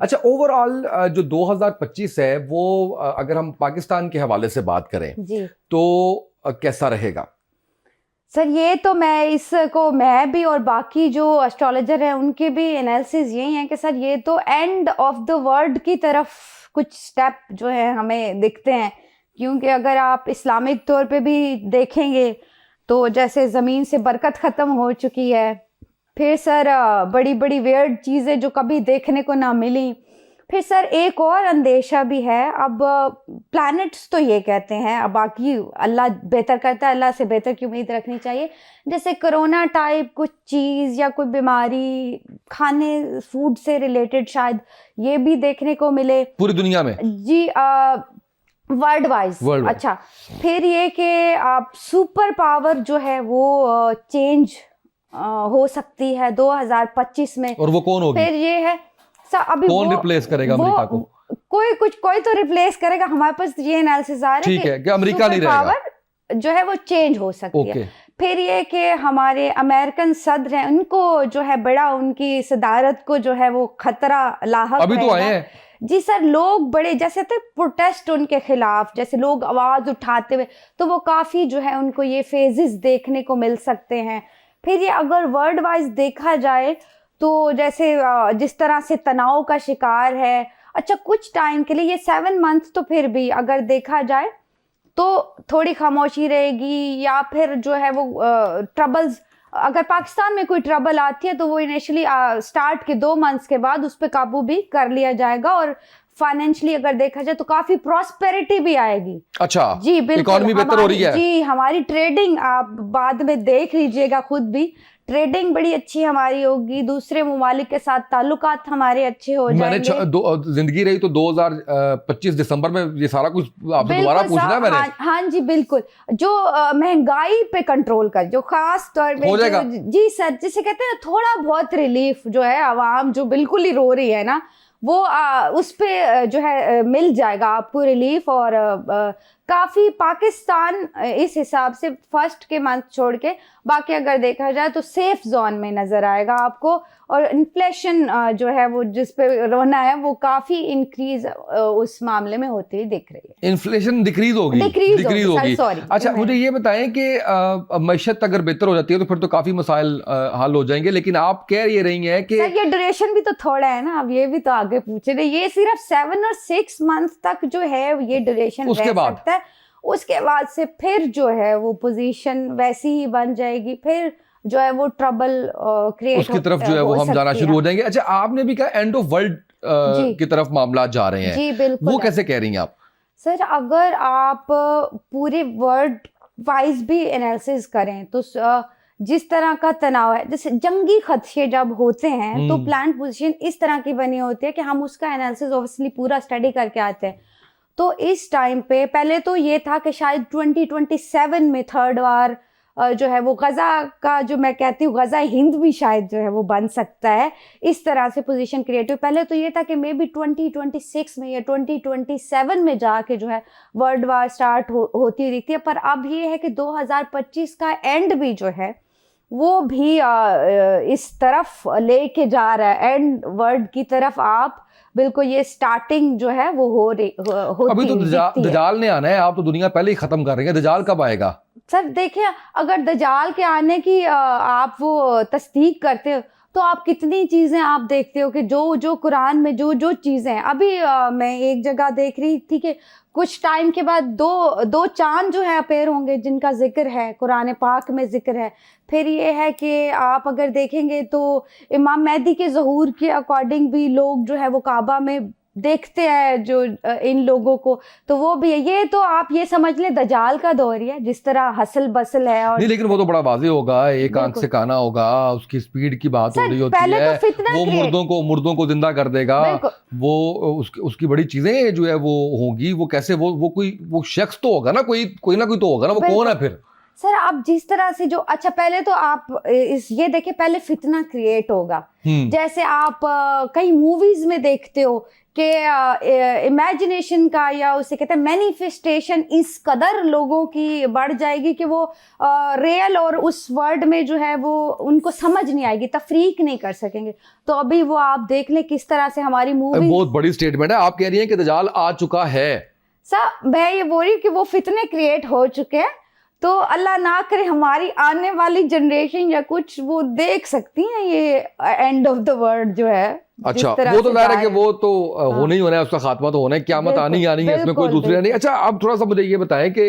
अच्छा, ओवरऑल जो 2025 है वो अगर हम पाकिस्तान के हवाले से बात करें जी तो कैसा रहेगा? सर, ये तो मैं भी और बाकी जो एस्ट्रोलॉजर हैं उनके भी एनालिसिस यही है कि सर ये तो एंड ऑफ द वर्ल्ड की तरफ कुछ स्टेप जो है हमें दिखते हैं। क्योंकि अगर आप इस्लामिक तौर पे भी देखेंगे तो जैसे ज़मीन से बरकत ख़त्म हो चुकी है। फिर सर बड़ी बड़ी वियर्ड चीज़ें जो कभी देखने को ना मिली। फिर सर एक और अंदेशा भी है। अब प्लैनेट्स तो ये कहते हैं, अब बाकी अल्लाह बेहतर करता है, अल्लाह से बेहतर की उम्मीद रखनी चाहिए। जैसे कोरोना टाइप कुछ चीज़ या कोई बीमारी खाने फूड से रिलेटेड शायद ये भी देखने को मिले पूरी दुनिया में। जी वर्ल्ड वाइज। अच्छा, फिर ये कि आप सुपर पावर जो है वो चेंज हो सकती है 2025 में। और वो कौन होगी? फिर ये है अभी कौन रिप्लेस करेगा अमेरिका को? कोई तो रिप्लेस करेगा। हमारे पास ये एनालिसिस आ रहा है ठीक है कि अमेरिका नहीं रहेगा, पावर जो है वो चेंज हो सकती है। फिर ये कि हमारे अमेरिकन सदर हैं उनको जो है बड़ा उनकी सदारत को जो है वो खतरा लाहक अभी तो आए हैं। जी सर, लोग बड़े जैसे थे प्रोटेस्ट उनके खिलाफ, जैसे लोग आवाज उठाते हुए, तो वो काफी जो है उनको ये फेजेस देखने को मिल सकते हैं। फिर ये अगर वर्ल्ड वाइज देखा जाए तो जैसे जिस तरह से तनाव का शिकार है, अच्छा कुछ टाइम के लिए ये 7 मंथ तो फिर भी अगर देखा जाए तो थोड़ी खामोशी रहेगी, या फिर जो है वो ट्रबल्स, अगर पाकिस्तान में कोई ट्रबल आती है तो वो इनिशियली स्टार्ट के 2 मंथ्स के बाद उस पर काबू भी कर लिया जाएगा। और फाइनेंशियली अगर देखा जाए तो काफी प्रॉस्पेरिटी भी आएगी। अच्छा जी बिल्कुल, इकोनॉमी बेहतर हो रही है। जी हमारी ट्रेडिंग आप बाद में देख लीजिएगा खुद भी, ट्रेडिंग बड़ी अच्छी हमारी होगी, दूसरे ममालिक के साथ ताल्लुकात हमारे अच्छे हो जाएंगे। मैंने जिंदगी रही तो 2025 दिसंबर में ये सारा कुछ आपसे दोबारा पूछना है मैंने। हाँ जी बिल्कुल, जो महंगाई पे कंट्रोल कर, जो खास तौर पे हो जाएगा। जी सर, जिसे कहते हैं थोड़ा बहुत रिलीफ जो है, आवाम जो बिल्कुल ही रो रही है ना, वो उस पे जो है मिल जाएगा आपको रिलीफ। और काफ़ी पाकिस्तान इस हिसाब से फर्स्ट के मंथ छोड़ के बाकी अगर देखा जाए तो सेफ जोन में नज़र आएगा आपको। और इन्फ्लेशन जो है वो जिस पे रोना है वो काफ़ी इंक्रीज उस मामले में होती हुई दिख रही है। इन्फ्लेशन डिक्रीज होगी। अच्छा मुझे ये बताएं कि मैशत अगर बेहतर हो जाती है तो फिर तो काफ़ी मसाइल हल हो जाएंगे, लेकिन आप कह ये रही हैं कि सर ये ड्यूरेशन भी तो थोड़ा है ना, अब ये भी तो आगे पूछे रहे, ये सिर्फ 7 और 6 मंथ तक जो है ये ड्यूरेशन रह सकता है। उसके बाद से फिर जो है वो पोजीशन वैसी ही बन जाएगी, फिर जो है वो ट्रबल क्रिएट उसकी तरफ जो है वो हम जाना शुरू हो जाएंगे। अच्छा आपने भी कहा एंड ऑफ वर्ल्ड की तरफ मामला जा रहे हैं। जी बिल्कुल, वो कैसे कह रही हैं आप? सर अगर आप पूरे वर्ल्ड वाइज भी एनालिसिस करें तो जिस तरह का तनाव है, जैसे जंगी खदशे जब होते हैं तो प्लान पोजीशन इस तरह की बनी होती है कि हम उसका एनालिसिस ऑब्वियसली पूरा स्टडी करके आते हैं। तो इस टाइम पे पहले तो ये था कि शायद 2027 में थर्ड वार जो है वो गज़ा का, जो मैं कहती हूँ गज़ा हिंद भी शायद जो है वो बन सकता है, इस तरह से पोजीशन क्रिएट हुई। पहले तो ये था कि मे बी 2026 में या 2027 में जाके जो है वर्ल्ड वार स्टार्ट होती दिखती है। पर अब ये है कि 2025 का एंड भी जो है वो भी इस तरफ लेके जा रहा है, एंड वर्ल्ड की तरफ आप बिल्कुल ये स्टार्टिंग जो है वो होती अभी तो दजाल ने आना है, आप तो दुनिया पहले ही खत्म कर रही है, दजाल कब आएगा? सर देखिए, अगर दजाल के आने की आप वो तस्दीक करते हो तो आप कितनी चीज़ें आप देखते हो कि जो कुरान में जो चीज़ें हैं। अभी मैं एक जगह देख रही थी कि कुछ टाइम के बाद दो चांद जो है अपेयर होंगे जिनका जिक्र है कुरान पाक में जिक्र है। फिर ये है कि आप अगर देखेंगे तो इमाम मेहदी के ज़हूर के अकॉर्डिंग भी लोग जो है वो काबा में देखते हैं जो इन लोगों को, तो वो भी है। ये तो आप ये समझ लें दजाल का दौर ही है, जिस तरह हसल बसल है। और नहीं लेकिन वो तो बड़ा वाज़ेह होगा, एक आंख से काना होगा, उसकी स्पीड की बात हो रही होती है, तो वो मुर्दों को जिंदा कर देगा, वो उसकी बड़ी चीजें जो है वो होंगी। वो कैसे वो शख्स तो होगा ना, कोई ना कोई तो होगा ना, वो कौन है फिर? सर आप जिस तरह से जो अच्छा पहले तो आप ये देखिए पहले फितना क्रिएट होगा। जैसे आप कई मूवीज में देखते हो कि इमेजिनेशन का या उसे कहते हैं मैनिफेस्टेशन इस कदर लोगों की बढ़ जाएगी कि वो रियल और उस वर्ड में जो है वो उनको समझ नहीं आएगी, तफरीक नहीं कर सकेंगे। तो अभी वो आप देख लें किस तरह से हमारी मूवी, बहुत बड़ी स्टेटमेंट है। आप कह रही हैं कि दज्जाल आ चुका है। सर मैं ये बोल रही हूँ कि वो फितने क्रिएट हो चुके हैं, तो अल्लाह ना करे हमारी आने वाली जनरेशन या कुछ वो देख सकती हैं ये एंड ऑफ द वर्ल्ड जो है। अच्छा, वो तो ज़ाहिर है कि वो तो होना ही होना है, उसका खात्मा तो होना है, क़यामत आनी है, इसमें कोई दूसरी नहीं। अच्छा, आप थोड़ा सा मुझे ये बताएं कि